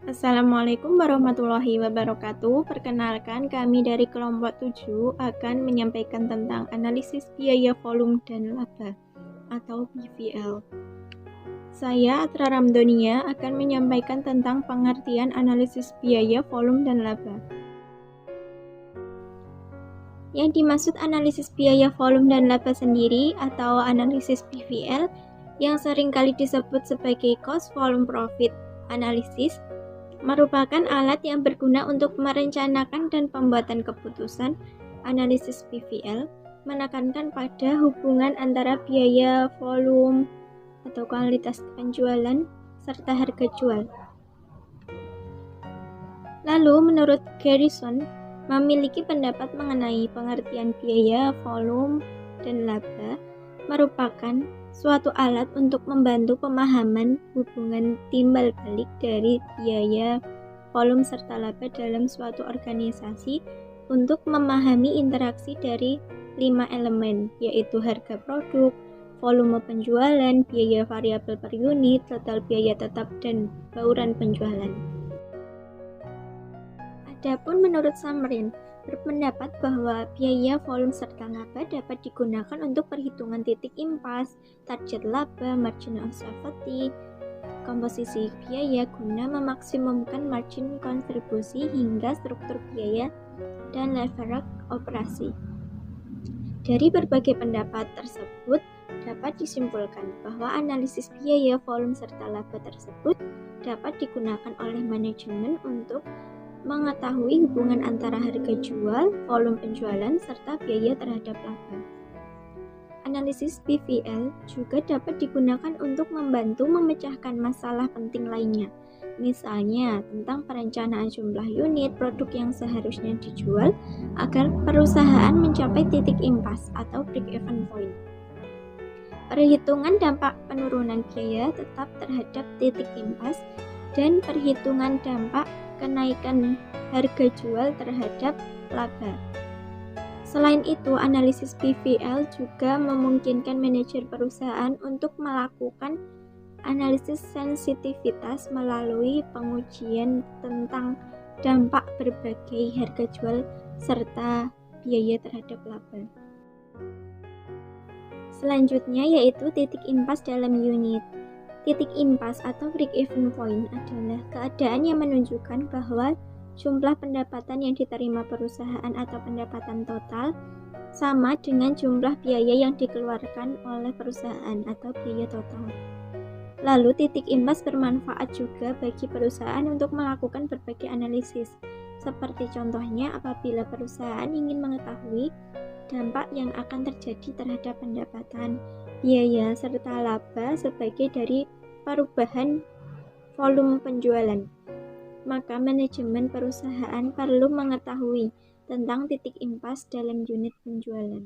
Assalamualaikum warahmatullahi wabarakatuh. Perkenalkan, kami dari kelompok 7 akan menyampaikan tentang analisis biaya volume dan laba atau BVL. Saya, Atra Ramdonia, akan menyampaikan tentang pengertian analisis biaya volume dan laba. Yang dimaksud analisis biaya volume dan laba sendiri atau analisis BVL yang seringkali disebut sebagai cost volume profit analysis merupakan alat yang berguna untuk merencanakan dan pembuatan keputusan. Analisis BVL menekankan pada hubungan antara biaya, volume, atau kualitas penjualan, serta harga jual. Lalu, menurut Garrison, memiliki pendapat mengenai pengertian biaya, volume, dan laba merupakan suatu alat untuk membantu pemahaman hubungan timbal balik dari biaya, volume, serta laba dalam suatu organisasi untuk memahami interaksi dari 5 elemen, yaitu harga produk, volume penjualan, biaya variabel per unit, total biaya tetap, dan bauran penjualan. Adapun menurut Samrin, berpendapat bahwa biaya, volume, serta laba dapat digunakan untuk perhitungan titik impas, target laba, margin of safety, komposisi biaya guna memaksimumkan margin kontribusi hingga struktur biaya dan leverage operasi. Dari berbagai pendapat tersebut, dapat disimpulkan bahwa analisis biaya, volume, serta laba tersebut dapat digunakan oleh manajemen untuk mengetahui hubungan antara harga jual, volume penjualan, serta biaya terhadap laba. Analisis BVL juga dapat digunakan untuk membantu memecahkan masalah penting lainnya, misalnya tentang perencanaan jumlah unit produk yang seharusnya dijual agar perusahaan mencapai titik impas atau break-even point. Perhitungan dampak penurunan biaya tetap terhadap titik impas dan perhitungan dampak kenaikan harga jual terhadap laba. Selain itu, analisis BVL juga memungkinkan manajer perusahaan untuk melakukan analisis sensitivitas melalui pengujian tentang dampak berbagai harga jual serta biaya terhadap laba. Selanjutnya yaitu titik impas dalam unit. Titik impas atau break-even point adalah keadaan yang menunjukkan bahwa jumlah pendapatan yang diterima perusahaan atau pendapatan total sama dengan jumlah biaya yang dikeluarkan oleh perusahaan atau biaya total. Lalu titik impas bermanfaat juga bagi perusahaan untuk melakukan berbagai analisis, seperti contohnya apabila perusahaan ingin mengetahui dampak yang akan terjadi terhadap pendapatan, biaya, serta laba sebagai dari perubahan volume penjualan. Maka manajemen perusahaan perlu mengetahui tentang titik impas dalam unit penjualan.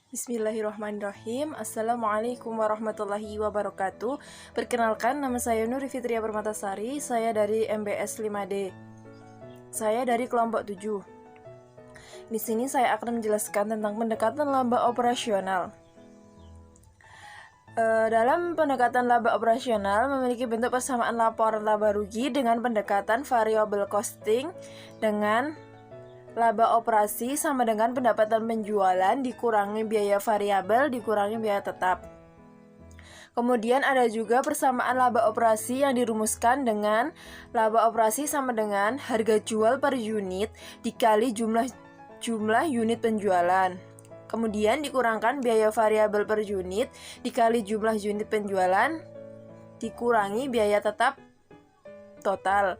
Bismillahirrahmanirrahim. Assalamualaikum warahmatullahi wabarakatuh. Perkenalkan, nama saya Nuri Fitria Permatasari. Saya dari MBS 5D. Saya dari kelompok 7. Di sini saya akan menjelaskan tentang pendekatan laba operasional. Dalam pendekatan laba operasional memiliki bentuk persamaan laporan laba rugi dengan pendekatan variable costing dengan laba operasi sama dengan pendapatan penjualan dikurangi biaya variabel dikurangi biaya tetap. Kemudian ada juga persamaan laba operasi yang dirumuskan dengan laba operasi sama dengan harga jual per unit dikali jumlah unit penjualan. Kemudian dikurangkan biaya variabel per unit dikali jumlah unit penjualan dikurangi biaya tetap total.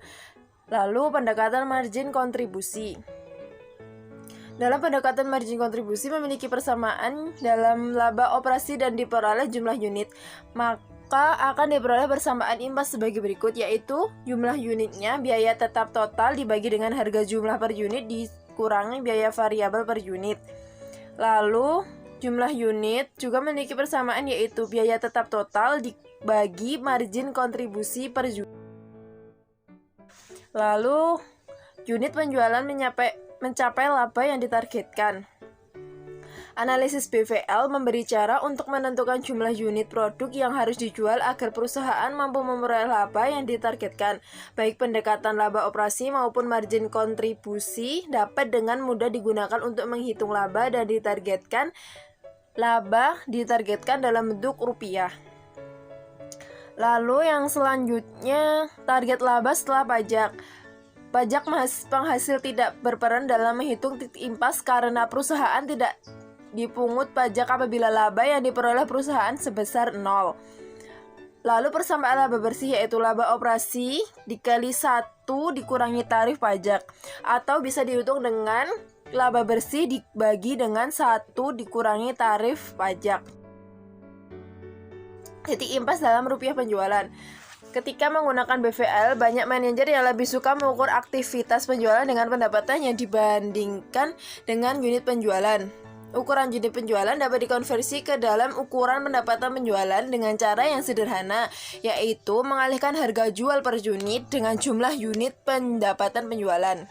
Lalu pendekatan margin kontribusi. Dalam pendekatan margin kontribusi memiliki persamaan dalam laba operasi dan diperoleh jumlah unit, maka akan diperoleh persamaan impas sebagai berikut, yaitu jumlah unitnya biaya tetap total dibagi dengan harga jumlah per unit dikurangi biaya variabel per unit. Lalu jumlah unit juga memiliki persamaan, yaitu biaya tetap total dibagi margin kontribusi per unit. Lalu unit penjualan mencapai laba yang ditargetkan. Analisis BVL memberi cara untuk menentukan jumlah unit produk yang harus dijual agar perusahaan mampu memperoleh laba yang ditargetkan. Baik pendekatan laba operasi maupun margin kontribusi dapat dengan mudah digunakan untuk menghitung laba dan ditargetkan dalam bentuk rupiah. Lalu yang selanjutnya, target laba setelah pajak. Pajak penghasil tidak berperan dalam menghitung titik impas karena perusahaan tidak dipungut pajak apabila laba yang diperoleh perusahaan sebesar 0. Lalu persamaan laba bersih yaitu laba operasi dikali 1 dikurangi tarif pajak, atau bisa dihitung dengan laba bersih dibagi dengan 1 dikurangi tarif pajak. Titik impas dalam rupiah penjualan. Ketika menggunakan BVL, banyak manajer yang lebih suka mengukur aktivitas penjualan dengan pendapatannya dibandingkan dengan unit penjualan. Ukuran unit penjualan dapat dikonversi ke dalam ukuran pendapatan penjualan dengan cara yang sederhana, yaitu mengalihkan harga jual per unit dengan jumlah unit pendapatan penjualan.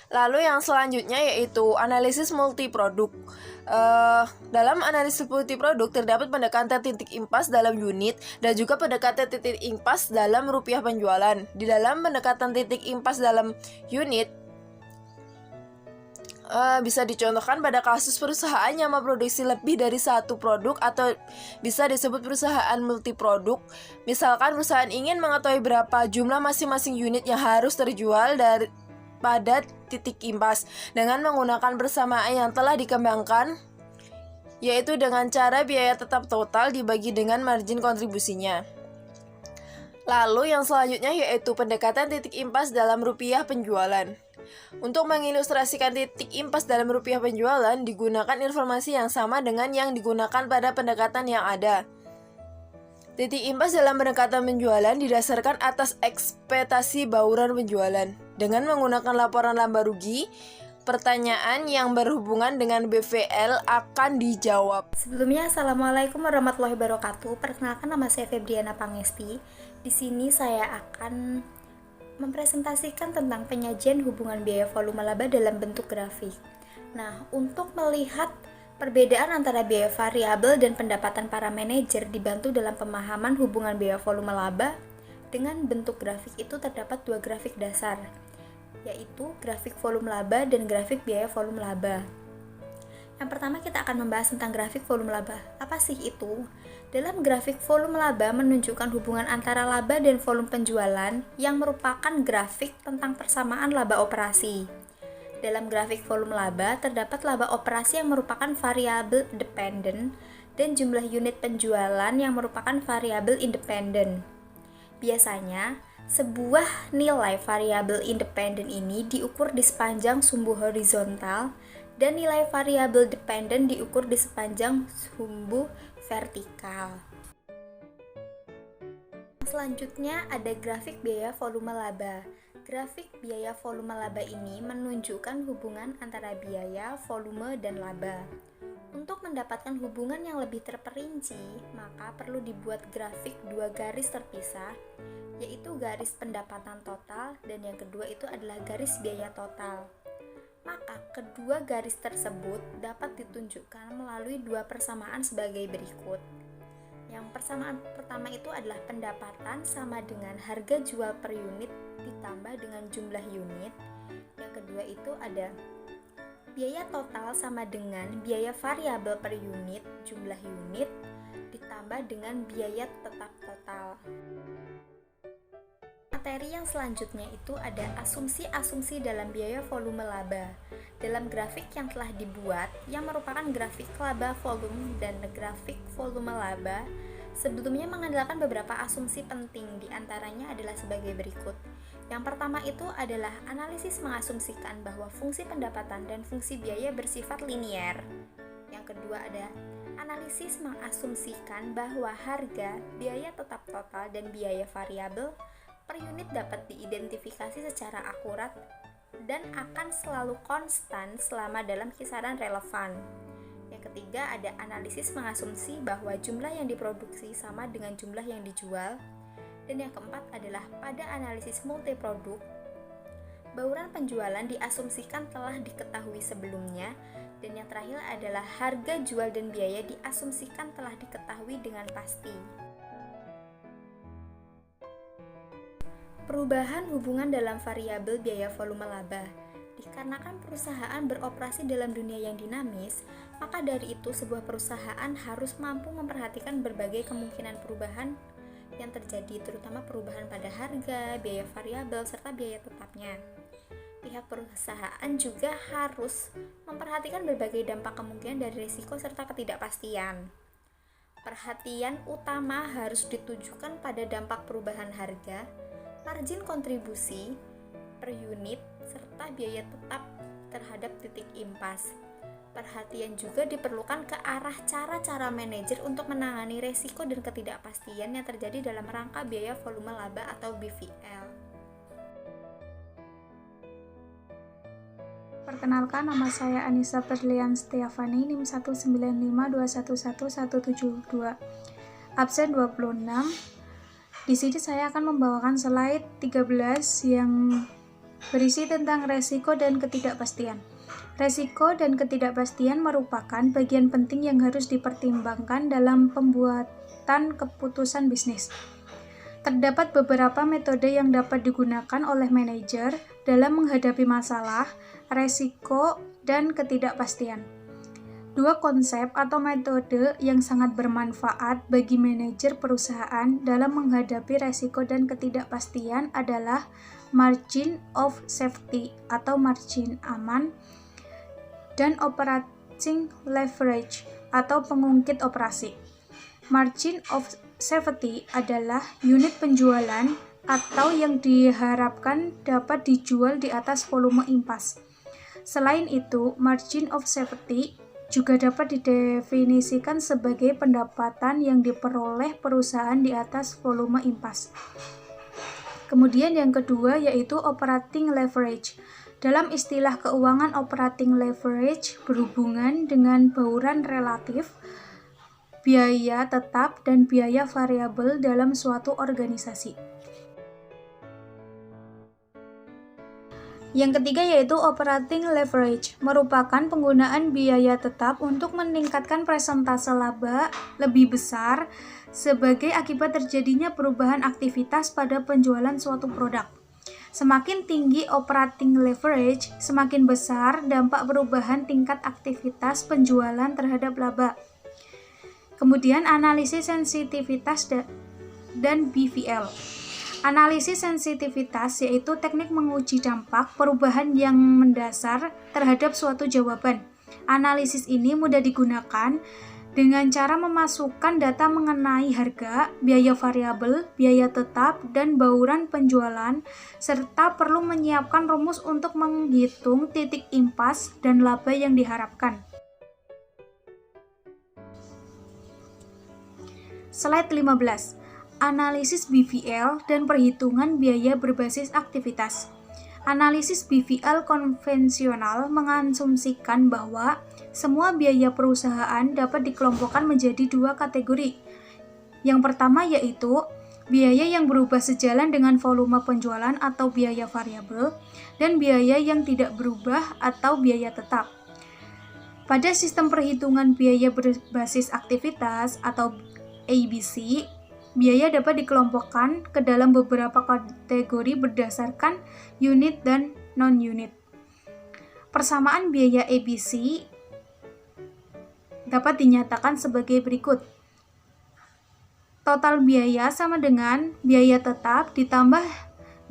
Lalu yang selanjutnya yaitu analisis multiproduk. Dalam analisis multiproduk terdapat pendekatan titik impas dalam unit dan juga pendekatan titik impas dalam rupiah penjualan. Di dalam pendekatan titik impas dalam unit bisa dicontohkan pada kasus perusahaan yang memproduksi lebih dari satu produk atau bisa disebut perusahaan multiproduk. Misalkan perusahaan ingin mengetahui berapa jumlah masing-masing unit yang harus terjual pada titik impas dengan menggunakan persamaan yang telah dikembangkan, yaitu dengan cara biaya tetap total dibagi dengan margin kontribusinya. Lalu yang selanjutnya yaitu pendekatan titik impas dalam rupiah penjualan. Untuk mengilustrasikan titik impas dalam rupiah penjualan, digunakan informasi yang sama dengan yang digunakan pada pendekatan yang ada. Titik impas dalam pendekatan penjualan didasarkan atas ekspektasi bauran penjualan. Dengan menggunakan laporan laba rugi, pertanyaan yang berhubungan dengan BVL akan dijawab. Sebelumnya, Assalamualaikum warahmatullahi wabarakatuh. Perkenalkan, nama saya Febriana Pangesti. Di sini saya akan mempresentasikan tentang penyajian hubungan biaya volume laba dalam bentuk grafik. Nah, untuk melihat perbedaan antara biaya variabel dan pendapatan para manajer dibantu dalam pemahaman hubungan biaya volume laba dengan bentuk grafik itu terdapat 2 grafik dasar, yaitu grafik volume laba dan grafik biaya volume laba. Yang pertama kita akan membahas tentang grafik volume laba. Apa sih itu? Dalam grafik volume laba menunjukkan hubungan antara laba dan volume penjualan yang merupakan grafik tentang persamaan laba operasi. Dalam grafik volume laba terdapat laba operasi yang merupakan variabel dependent dan jumlah unit penjualan yang merupakan variabel independen. Biasanya, sebuah nilai variabel independen ini diukur di sepanjang sumbu horizontal dan nilai variabel dependen diukur di sepanjang sumbu vertikal. Selanjutnya ada grafik biaya volume laba. Grafik biaya volume laba ini menunjukkan hubungan antara biaya, volume, dan laba. Untuk mendapatkan hubungan yang lebih terperinci, maka perlu dibuat grafik 2 garis terpisah, yaitu garis pendapatan total dan yang kedua itu adalah garis biaya total. Maka kedua garis tersebut dapat ditunjukkan melalui 2 persamaan sebagai berikut. Yang persamaan pertama itu adalah pendapatan sama dengan harga jual per unit ditambah dengan jumlah unit. Yang kedua itu ada biaya total sama dengan biaya variabel per unit jumlah unit ditambah dengan biaya tetap total. Materi yang selanjutnya itu ada asumsi-asumsi dalam biaya volume laba. Dalam grafik yang telah dibuat, yang merupakan grafik laba volume dan grafik volume laba, sebelumnya mengandalkan beberapa asumsi penting, diantaranya adalah sebagai berikut. Yang pertama itu adalah analisis mengasumsikan bahwa fungsi pendapatan dan fungsi biaya bersifat linier. Yang kedua ada analisis mengasumsikan bahwa harga, biaya tetap total, dan biaya variabel per unit dapat diidentifikasi secara akurat dan akan selalu konstan selama dalam kisaran relevan. Yang ketiga ada analisis mengasumsi bahwa jumlah yang diproduksi sama dengan jumlah yang dijual. Dan yang keempat adalah pada analisis multiproduk, Bauran penjualan diasumsikan telah diketahui sebelumnya, dan yang terakhir adalah harga jual dan biaya diasumsikan telah diketahui dengan pasti. Perubahan hubungan dalam variabel biaya volume laba. Dikarenakan perusahaan beroperasi dalam dunia yang dinamis, maka dari itu sebuah perusahaan harus mampu memperhatikan berbagai kemungkinan perubahan yang terjadi, terutama perubahan pada harga, biaya variabel, serta biaya tetapnya. Pihak perusahaan juga harus memperhatikan berbagai dampak kemungkinan dari risiko serta ketidakpastian. Perhatian utama harus ditujukan pada dampak perubahan harga, margin kontribusi per unit, serta biaya tetap terhadap titik impas. Perhatian juga diperlukan ke arah cara-cara manajer untuk menangani resiko dan ketidakpastian yang terjadi dalam rangka biaya volume laba atau BVL. Perkenalkan, nama saya Anissa Perlian Setiavani, NIM 195211172, absen 26. Di sini saya akan membawakan slide 13 yang berisi tentang resiko dan ketidakpastian. Resiko dan ketidakpastian merupakan bagian penting yang harus dipertimbangkan dalam pembuatan keputusan bisnis. Terdapat beberapa metode yang dapat digunakan oleh manajer dalam menghadapi masalah, resiko, dan ketidakpastian. Dua konsep atau metode yang sangat bermanfaat bagi manajer perusahaan dalam menghadapi resiko dan ketidakpastian adalah margin of safety atau margin aman dan operating leverage atau pengungkit operasi. Margin of safety adalah unit penjualan atau yang diharapkan dapat dijual di atas volume impas. Selain itu, margin of safety juga dapat didefinisikan sebagai pendapatan yang diperoleh perusahaan di atas volume impas. Kemudian yang kedua yaitu operating leverage. Dalam istilah keuangan, operating leverage berhubungan dengan bauran relatif biaya tetap dan biaya variabel dalam suatu organisasi. Yang ketiga yaitu operating leverage, merupakan penggunaan biaya tetap untuk meningkatkan persentase laba lebih besar sebagai akibat terjadinya perubahan aktivitas pada penjualan suatu produk. Semakin tinggi operating leverage, semakin besar dampak perubahan tingkat aktivitas penjualan terhadap laba. Kemudian analisis sensitivitas dan BVL. Analisis sensitivitas yaitu teknik menguji dampak perubahan yang mendasar terhadap suatu jawaban. Analisis ini mudah digunakan dengan cara memasukkan data mengenai harga, biaya variabel, biaya tetap, dan bauran penjualan, serta perlu menyiapkan rumus untuk menghitung titik impas dan laba yang diharapkan. Slide 15. Analisis BVL dan perhitungan biaya berbasis aktivitas. Analisis BVL konvensional mengasumsikan bahwa semua biaya perusahaan dapat dikelompokkan menjadi dua kategori. Yang pertama yaitu biaya yang berubah sejalan dengan volume penjualan atau biaya variabel, dan biaya yang tidak berubah atau biaya tetap. Pada sistem perhitungan biaya berbasis aktivitas atau ABC, biaya dapat dikelompokkan ke dalam beberapa kategori berdasarkan unit dan non-unit. Persamaan biaya ABC dapat dinyatakan sebagai berikut. Total biaya sama dengan biaya tetap ditambah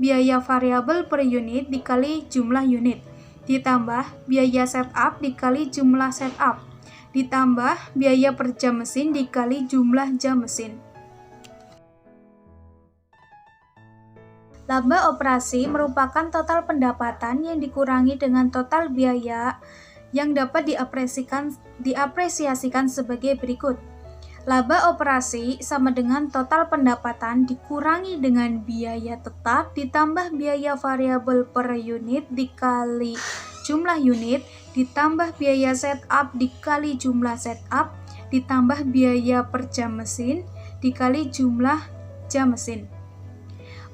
biaya variabel per unit dikali jumlah unit, ditambah biaya setup dikali jumlah setup, ditambah biaya per jam mesin dikali jumlah jam mesin. Laba operasi merupakan total pendapatan yang dikurangi dengan total biaya yang dapat diapresiasikan sebagai berikut. Laba operasi sama dengan total pendapatan dikurangi dengan biaya tetap ditambah biaya variabel per unit dikali jumlah unit, ditambah biaya setup dikali jumlah setup, ditambah biaya per jam mesin dikali jumlah jam mesin.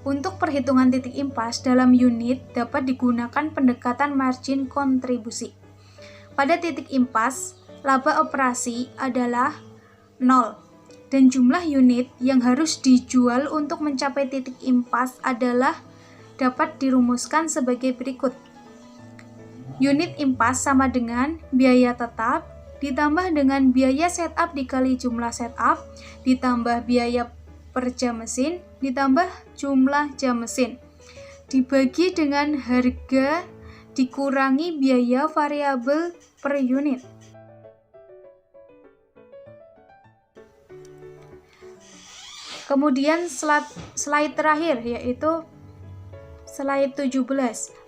Untuk perhitungan titik impas dalam unit dapat digunakan pendekatan margin kontribusi. Pada titik impas, laba operasi adalah 0 dan jumlah unit yang harus dijual untuk mencapai titik impas adalah dapat dirumuskan sebagai berikut. Unit impas sama dengan biaya tetap ditambah dengan biaya setup dikali jumlah setup ditambah biaya per jam mesin ditambah jumlah jam mesin dibagi dengan harga dikurangi biaya variabel per unit. Kemudian slide terakhir yaitu slide 17.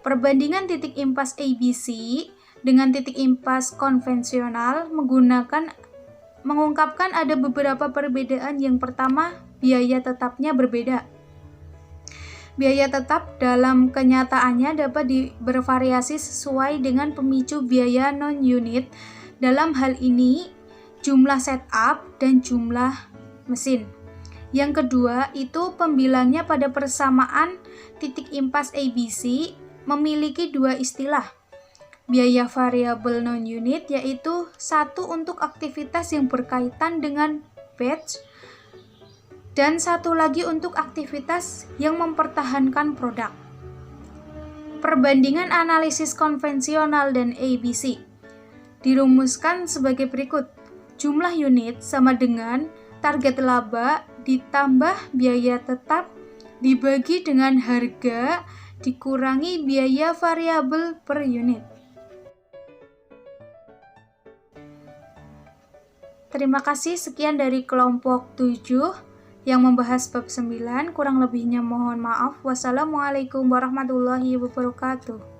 Perbandingan titik impas ABC dengan titik impas konvensional mengungkapkan ada beberapa perbedaan. Yang pertama, biaya tetapnya berbeda. Biaya tetap dalam kenyataannya dapat bervariasi sesuai dengan pemicu biaya non-unit. Dalam hal ini, jumlah setup dan jumlah mesin. Yang kedua, itu pembilangnya pada persamaan titik impas ABC memiliki dua istilah. Biaya variabel non-unit yaitu satu untuk aktivitas yang berkaitan dengan batch dan satu lagi untuk aktivitas yang mempertahankan produk. Perbandingan analisis konvensional dan ABC dirumuskan sebagai berikut. Jumlah unit sama dengan target laba ditambah biaya tetap dibagi dengan harga dikurangi biaya variabel per unit. Terima kasih, sekian dari kelompok 7 yang membahas bab 9. Kurang lebihnya mohon maaf. Wassalamualaikum warahmatullahi wabarakatuh.